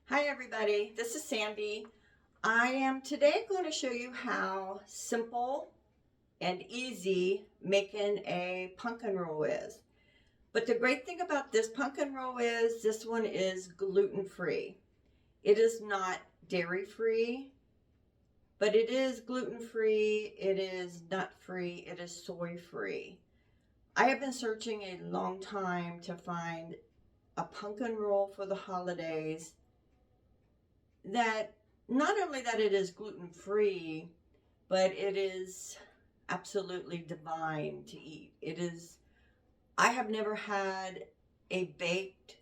Hi everybody, this is Sandy. I am today going to show you how simple and easy making a pumpkin roll is. But the great thing about this pumpkin roll is this one is gluten-free. It is not dairy-free, but it is gluten-free, it is nut-free, it is soy-free. I have been searching a long time to find a pumpkin roll for the holidays that not only that it is gluten-free, but it is absolutely divine to eat. I have never had a baked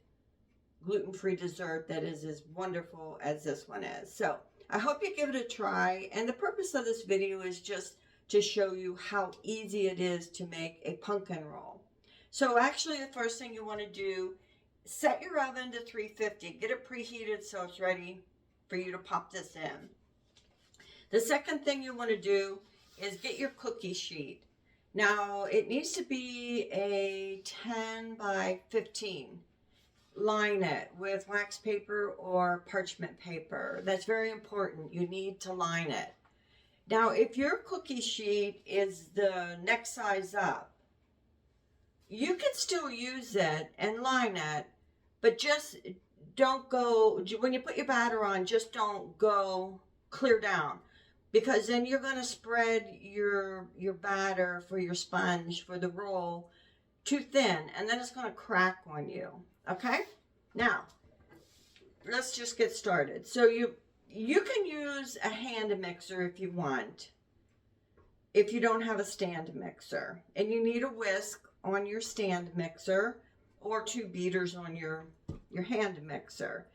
gluten-free dessert that is as wonderful as this one is. So I hope you give it a try. And the purpose of this video is just to show you how easy it is to make a pumpkin roll. So actually the first thing you want to do, set your oven to 350. Get it preheated so it's ready for you to pop this in. The second thing you want to do is get your cookie sheet. Now it needs to be a 10 by 15. Line it with wax paper or parchment paper. That's very important. You need to line it. Now if your cookie sheet is the next size up, you can still use it and line it, but just don't go, when you put your batter on, just don't go clear down, because then you're going to spread your batter for your sponge for the roll too thin, and then it's going to crack on you. Okay, now let's just get started. So you can use a hand mixer if you want, if you don't have a stand mixer, and you need a whisk on your stand mixer or 2 beaters on your hand mixer.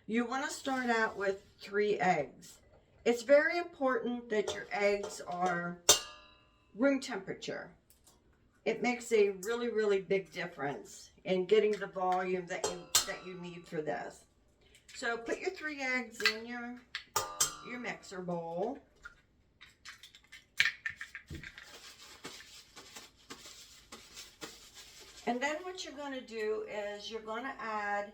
You want to start out with 3 eggs. It's very important that your eggs are room temperature. It makes a really, really big difference in getting the volume that you need for this. So put your 3 eggs in your mixer bowl. And then what you're going to do is you're going to add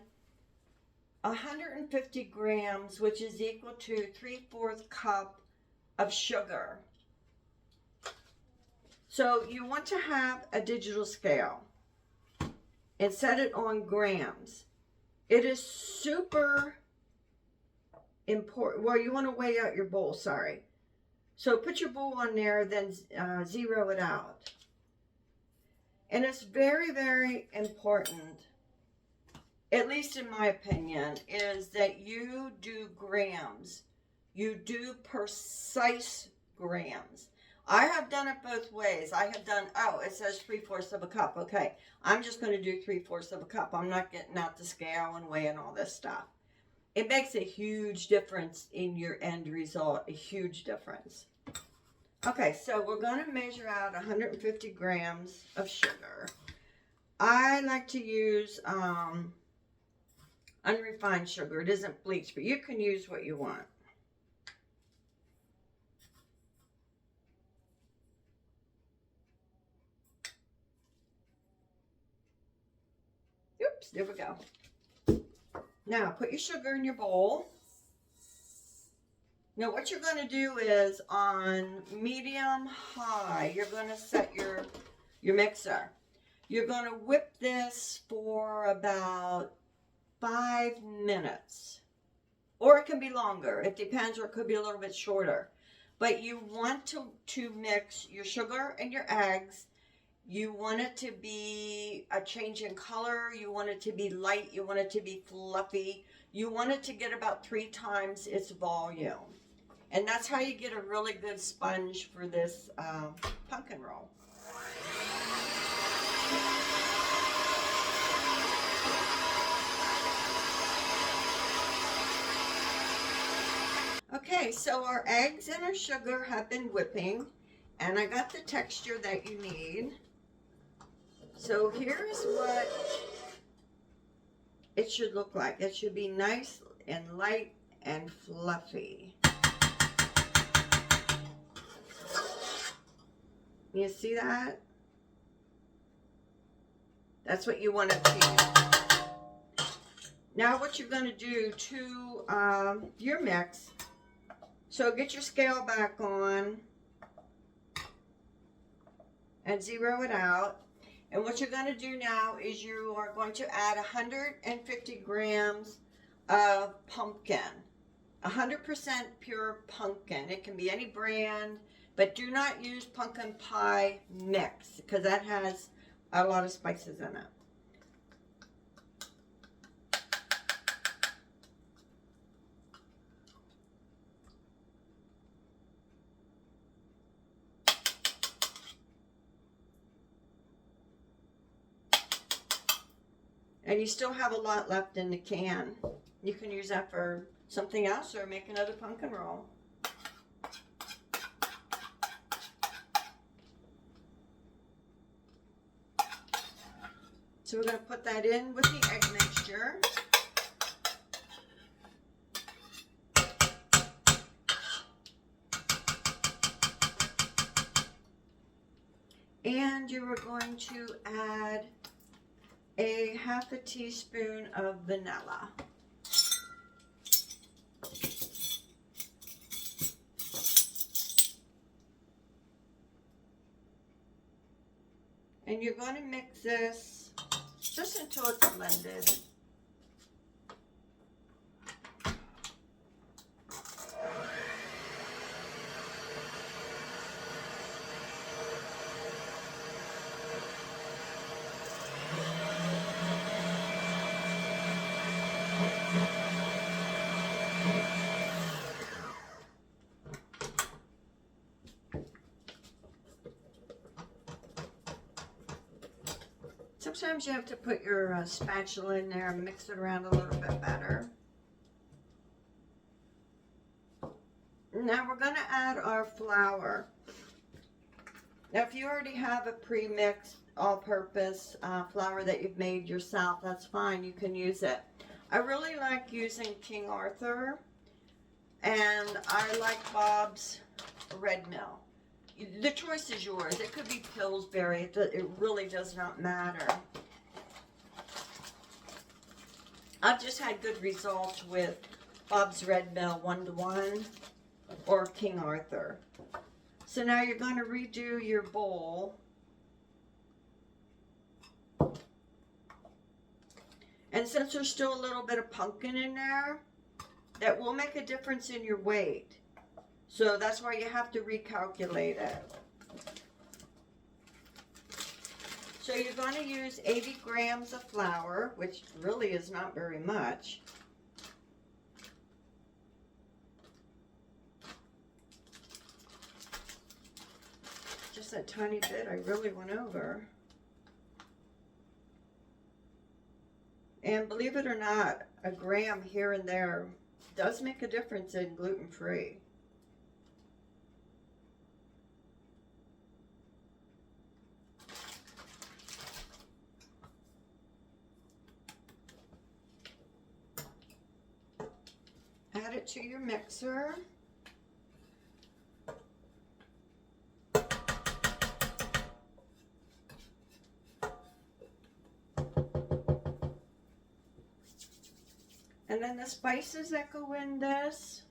150 grams, which is equal to 3/4 cup of sugar. So you want to have a digital scale and set it on grams. It is super important. Well, you want to weigh out your bowl, sorry. So put your bowl on there, then zero it out. And it's very, very important, at least in my opinion, is that you do grams. You do precise grams. I have done it both ways. I have done, oh, it says 3/4 of a cup. Okay, I'm just going to do 3/4 of a cup. I'm not getting out the scale and weighing all this stuff. It makes a huge difference in your end result, a huge difference. Okay, so we're going to measure out 150 grams of sugar. I like to use unrefined sugar. It isn't bleached, but you can use what you want. Oops, there we go. Now, put your sugar in your bowl. Now what you're going to do is on medium high, you're going to set your mixer. You're going to whip this for about 5 minutes. Or it can be longer. It depends, or it could be a little bit shorter. But you want to mix your sugar and your eggs. You want it to be a change in color. You want it to be light. You want it to be fluffy. You want it to get about 3 times its volume. And that's how you get a really good sponge for this pumpkin roll. Okay, so our eggs and our sugar have been whipping, and I got the texture that you need. So here's what it should look like. It should be nice and light and fluffy. You see that? That's what you want to achieve. Now what you're going to do to your mix, so get your scale back on and zero it out. And what you're going to do now is you are going to add 150 grams of pumpkin. 100% pure pumpkin. It can be any brand, but do not use pumpkin pie mix because that has a lot of spices in it. And you still have a lot left in the can. You can use that for something else or make another pumpkin roll. So we're going to put that in with the egg mixture. And you are going to add a half a teaspoon of vanilla. And you're going to mix this just until it's blended. Sometimes you have to put your spatula in there and mix it around a little bit better. Now we're going to add our flour. Now if you already have a pre-mixed all-purpose flour that you've made yourself, that's fine, you can use it. I really like using King Arthur, and I like Bob's Red Mill. The choice is yours. It could be Pillsbury. It really does not matter. I've just had good results with Bob's Red Mill 1-to-1 or King Arthur. So now you're going to redo your bowl. And since there's still a little bit of pumpkin in there, that will make a difference in your weight. So that's why you have to recalculate it. So you're going to use 80 grams of flour, which really is not very much. Just a tiny bit I really went over. And believe it or not, a gram here and there does make a difference in gluten-free. Add it to your mixer. And then the spices that go in this.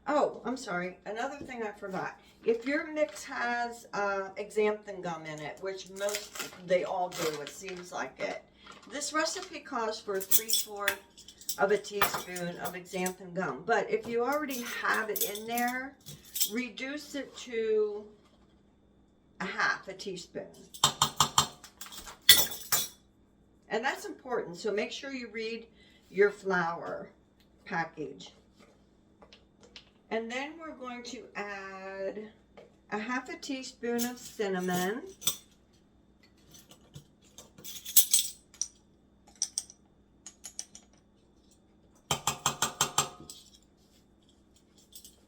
Oh, I'm sorry. Another thing I forgot. If your mix has xanthan gum in it, which they all do, it seems like it. This recipe calls for 3/4 of a teaspoon of xanthan gum. But if you already have it in there, reduce it to a half a teaspoon. And that's important, so make sure you read your flour package. And then we're going to add a half a teaspoon of cinnamon.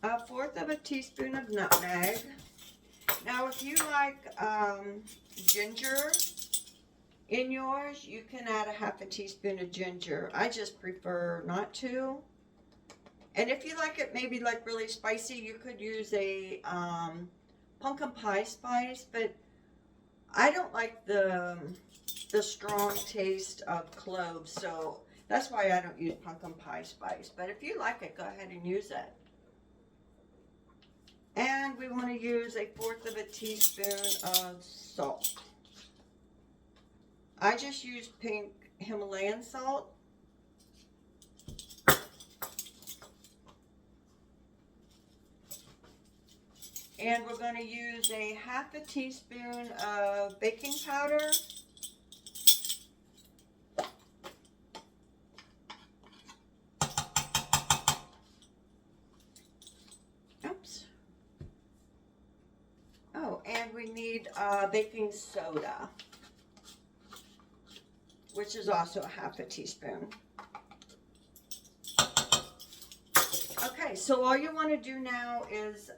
A 1/4 of a teaspoon of nutmeg. Now if you like ginger in yours, you can add a half a teaspoon of ginger. I just prefer not to. And if you like it maybe like really spicy, you could use a pumpkin pie spice, but I don't like the strong taste of cloves, so that's why I don't use pumpkin pie spice. But if you like it, go ahead and use it. And we want to use 1/4 teaspoon of salt. I just use pink Himalayan salt. And we're going to use 1/2 teaspoon of baking powder. Oops. Oh, and we need baking soda, which is also 1/2 teaspoon. Okay, so all you want to do now is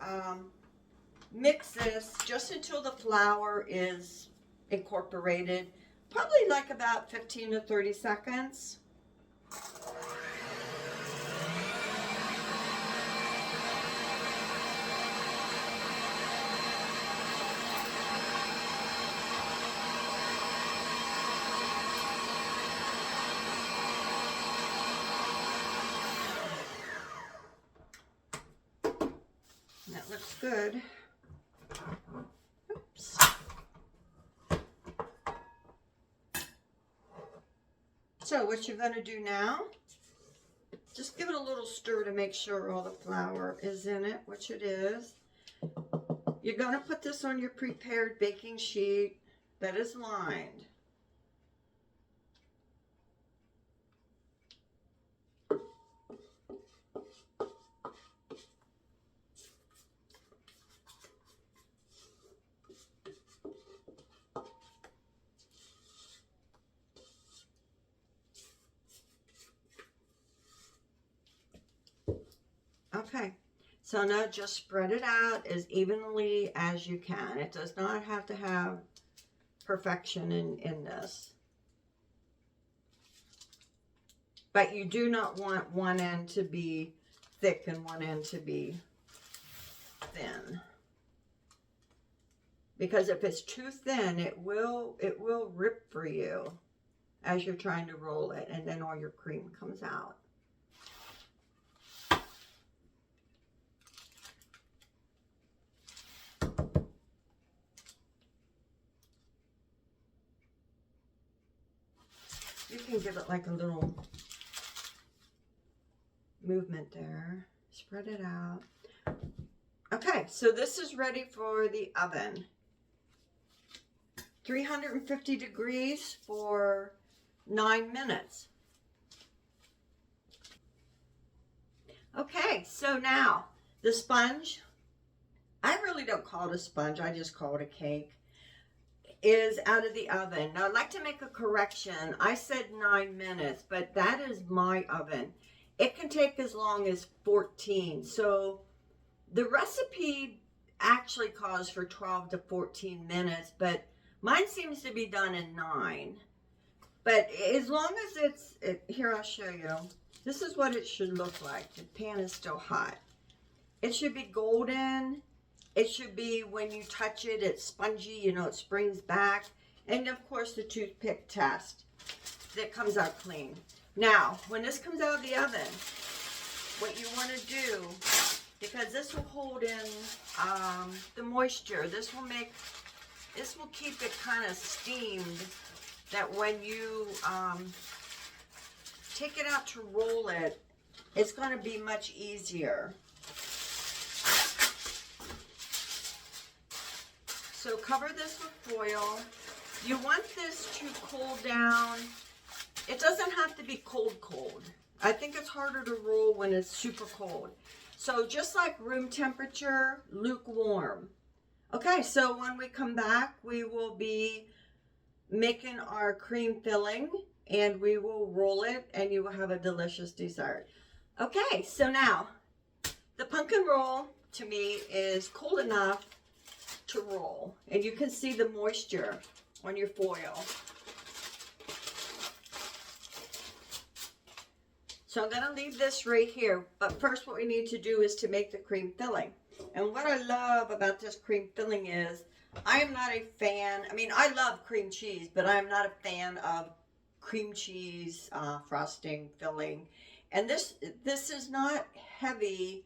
mix this just until the flour is incorporated, probably like about 15 to 30 seconds. That looks good. Oops. So what you're going to do now, just give it a little stir to make sure all the flour is in it, which it is. You're going to put this on your prepared baking sheet that is lined. Okay, so now just spread it out as evenly as you can. It does not have to have perfection in this. But you do not want one end to be thick and one end to be thin. Because if it's too thin, it will rip for you as you're trying to roll it, and then all your cream comes out. You can give it like a little movement there. Spread it out. Okay, so this is ready for the oven. 350 degrees for 9 minutes. Okay, so now the sponge, I really don't call it a sponge, I just call it a cake, is out of the oven. Now I'd like to make a correction. I said 9 minutes, but that is my oven. It can take as long as 14. So the recipe actually calls for 12 to 14 minutes, but mine seems to be done in 9. But as long as here I'll show you. This is what it should look like. The pan is still hot. It should be golden. It should be, when you touch it, it's spongy, you know, it springs back. And of course the toothpick test that comes out clean. Now, when this comes out of the oven, what you want to do, because this will hold in the moisture, this will keep it kind of steamed, that when you take it out to roll it, it's going to be much easier. So cover this with foil. You want this to cool down. It doesn't have to be cold. I think it's harder to roll when it's super cold. So just like room temperature, lukewarm. Okay, so when we come back, we will be making our cream filling, and we will roll it, and you will have a delicious dessert. Okay, so now the pumpkin roll to me is cold enough to roll, and you can see the moisture on your foil. So I'm going to leave this right here, but first what we need to do is to make the cream filling. And what I love about this cream filling is I am not a fan. I mean, I love cream cheese, but I'm not a fan of cream cheese frosting filling. And this is not heavy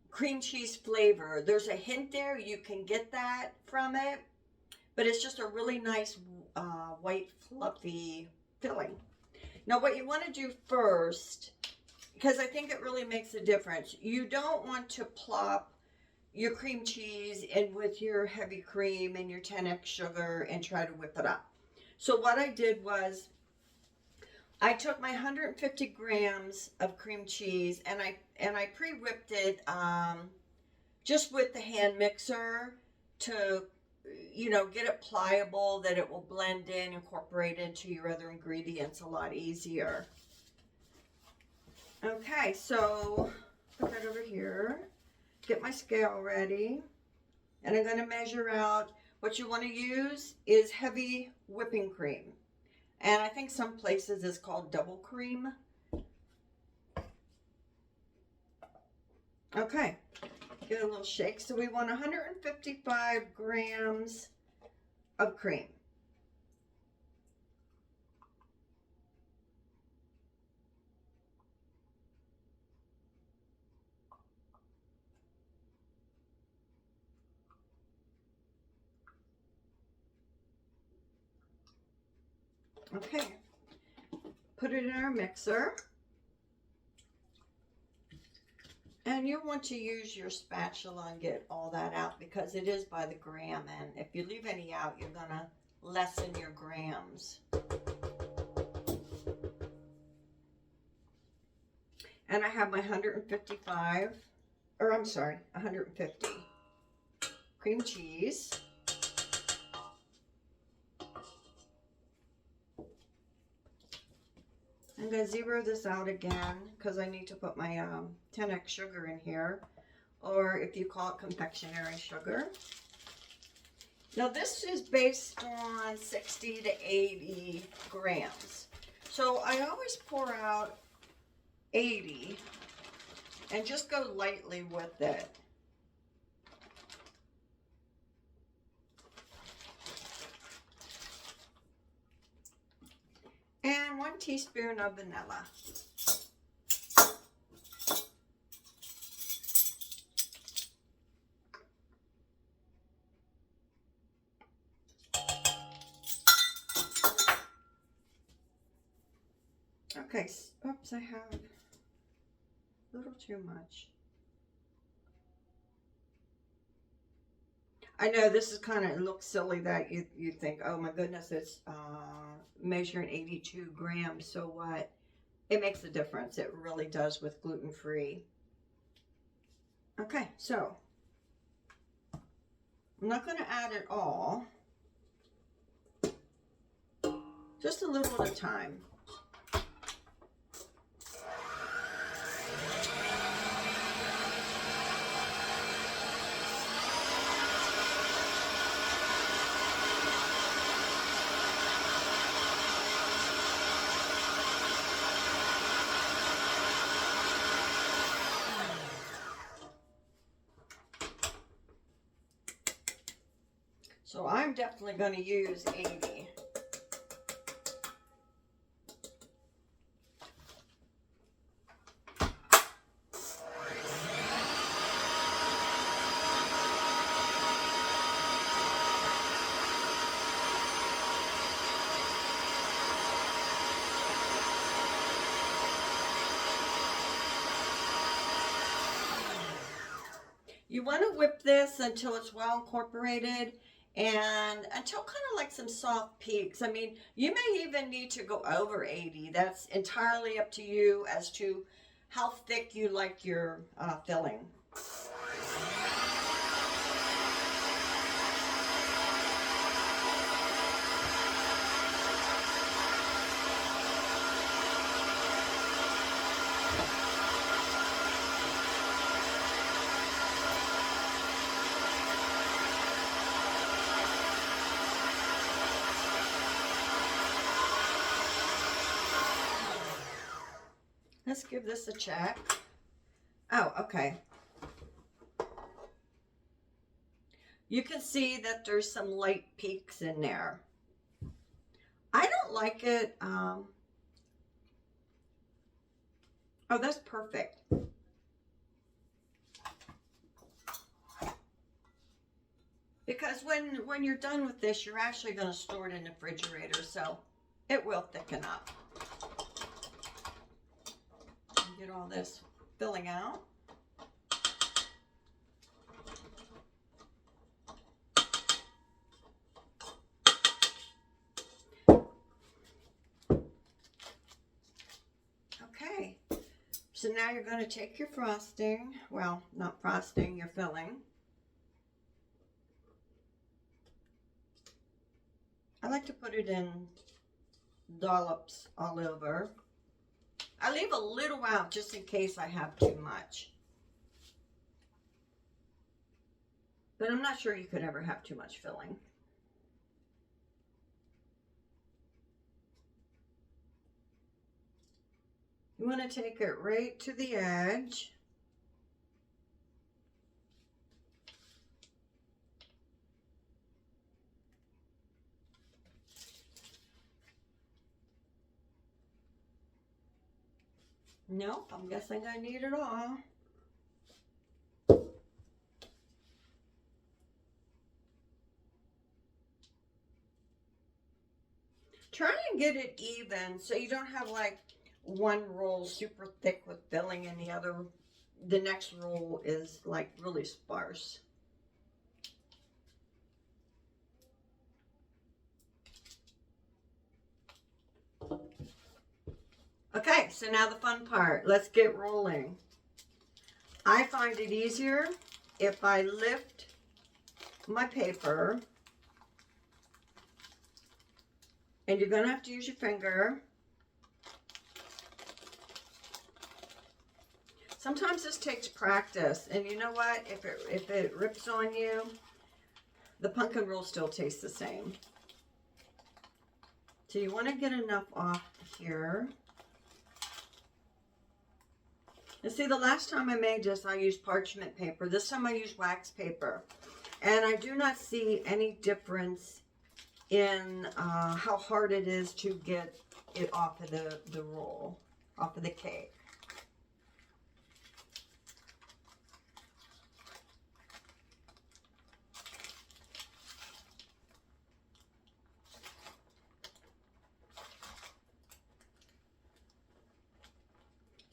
cream cheese flavor. There's a hint there. You can get that from it, but it's just a really nice white fluffy filling. Now, what you want to do first, because I think it really makes a difference, you don't want to plop your cream cheese in with your heavy cream and your 10x sugar and try to whip it up. So what I did was I took my 150 grams of cream cheese and I pre-whipped it just with the hand mixer to get it pliable, that it will blend in, incorporate into your other ingredients a lot easier. Okay, so put that over here. Get my scale ready, and I'm going to measure out. What you want to use is heavy whipping cream, and I think some places it's called double cream. Okay, give it a little shake. So we want 155 grams of cream. Okay, put it in our mixer. And you'll want to use your spatula and get all that out because it is by the gram. And if you leave any out, you're going to lessen your grams. And I have my 150 cream cheese. I'm going to zero this out again because I need to put my 10x sugar in here, or if you call it confectionery sugar. Now this is based on 60 to 80 grams. So I always pour out 80 and just go lightly with it. And 1 teaspoon of vanilla. Okay, oops, I have a little too much. I know this is kind of, it looks silly that you think, oh my goodness, it's measuring 82 grams. So what? It makes a difference. It really does with gluten-free. Okay, so I'm not going to add it all. Just a little at a time. So I'm definitely going to use 80. You want to whip this until it's well incorporated and until kind of like some soft peaks. I mean, you may even need to go over 80. That's entirely up to you as to how thick you like your filling. Let's give this a check. Oh, okay. You can see that there's some light peaks in there. I don't like it. Oh, that's perfect. Because when you're done with this, you're actually going to store it in the refrigerator, so it will thicken up. Get all this filling out. Okay, so now you're going to take your frosting, well, not frosting, your filling. I like to put it in dollops all over. I leave a little out just in case I have too much. But I'm not sure you could ever have too much filling. You want to take it right to the edge. Nope, I'm guessing I need it all. Try and get it even so you don't have like one roll super thick with filling and the next roll is like really sparse. Okay, so now the fun part. Let's get rolling. I find it easier if I lift my paper, and you're going to have to use your finger. Sometimes this takes practice, and you know what? If it rips on you, the pumpkin roll still tastes the same. So you want to get enough off here. And see, the last time I made this, I used parchment paper. This time I used wax paper. And I do not see any difference in how hard it is to get it off of the roll, off of the cake.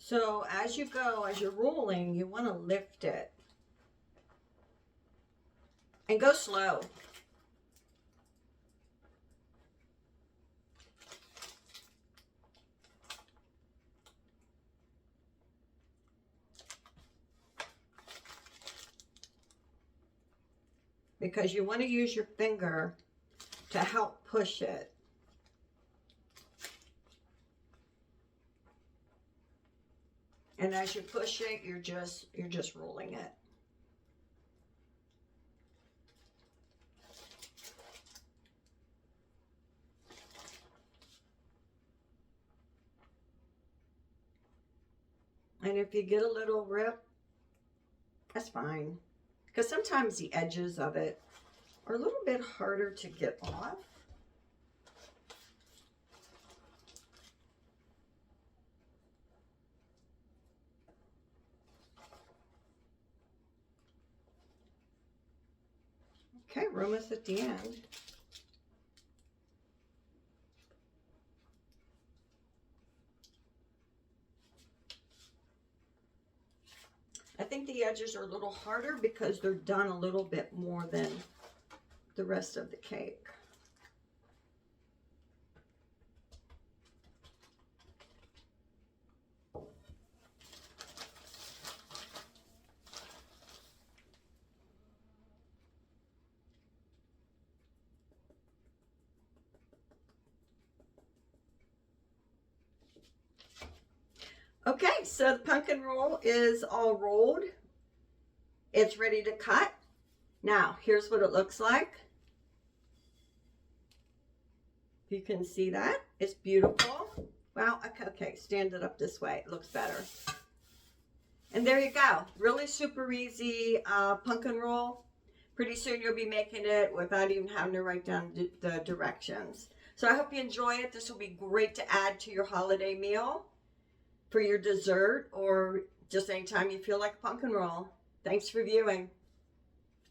So as you go, as you're rolling, you want to lift it. And go slow. Because you want to use your finger to help push it. And as you push it, you're just rolling it. And if you get a little rip, that's fine. Because sometimes the edges of it are a little bit harder to get off. Okay, we're almost at the end. I think the edges are a little harder because they're done a little bit more than the rest of the cake. Okay, so the pumpkin roll is all rolled. It's ready to cut. Now, here's what it looks like. You can see that. It's beautiful. Well, okay, stand it up this way. It looks better. And there you go. Really super easy pumpkin roll. Pretty soon you'll be making it without even having to write down the directions. So I hope you enjoy it. This will be great to add to your holiday meal, for your dessert, or just anytime you feel like a pumpkin roll. Thanks for viewing.